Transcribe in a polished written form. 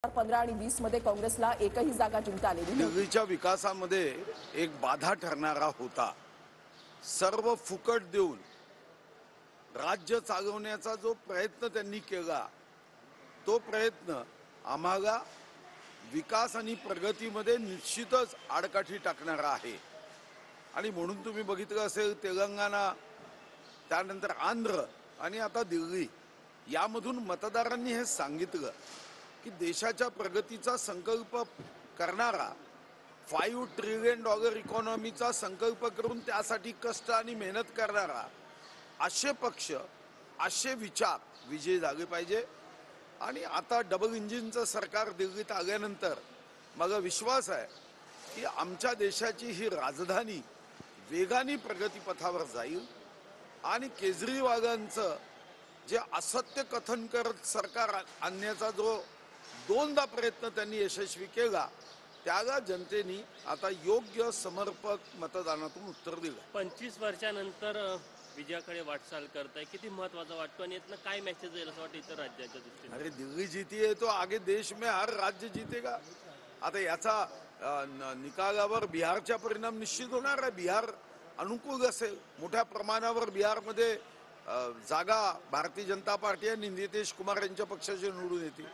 15 आणि 20 मध्ये काँग्रेसला एकही जागा जिंकता आलेली नव्हती. दिल्लीच्या विकासामध्ये एक बाधा ठरणारा होता. सर्व फुकट देऊन राज्य चालवण्याचा जो प्रयत्न त्यांनी केला, तो प्रयत्न आम्हाला विकास आणि प्रगतीमध्ये निश्चितच आडकाठी टाकणारा आहे. आणि म्हणून तुम्ही बघितलं असेल, तेलंगणा, त्यानंतर आंध्र आणि आता दिल्ली यामधून मतदारांनी हे सांगितलं की देशाच्या प्रगतीचा संकल्प करणारा, $5 ट्रिलियन इकॉनॉमीचा संकल्प करून त्यासाठी कष्ट आणि मेहनत करणारा असे पक्ष, असे विचार विजयी झाले पाहिजे. आणि आता डबल इंजिनचं सरकार दिल्लीत आल्यानंतर मला विश्वास आहे की आमच्या देशाची ही राजधानी वेगाने प्रगतीपथावर जाईल. आणि केजरीवालांचं जे असत्य कथन करत सरकार आणण्याचा जो दोनदा प्रयत्न त्यांनी यशस्वी केला, त्याला जनतेने आता योग्य समर्पक मतदानातून उत्तर दिलं. 25 वर्षानंतर विजयाकडे वाटचाल करताय, किती महत्वाचा वाटतो आणि यातनं काय मेसेज येईल असं वाटतं इतर राज्याच्या दृष्टीने? अरे दिल्ली जीती है तो आगे देश में हर राज्य जीतेगा. आता याचा निकालावर बिहारचा परिणाम निश्चित होणार आहे. बिहार अनुकूल असेल, मोठ्या प्रमाणावर बिहारमध्ये जागा भारतीय जनता पार्टी आणि नितीश कुमार यांच्या पक्षाचे निवडून येतील.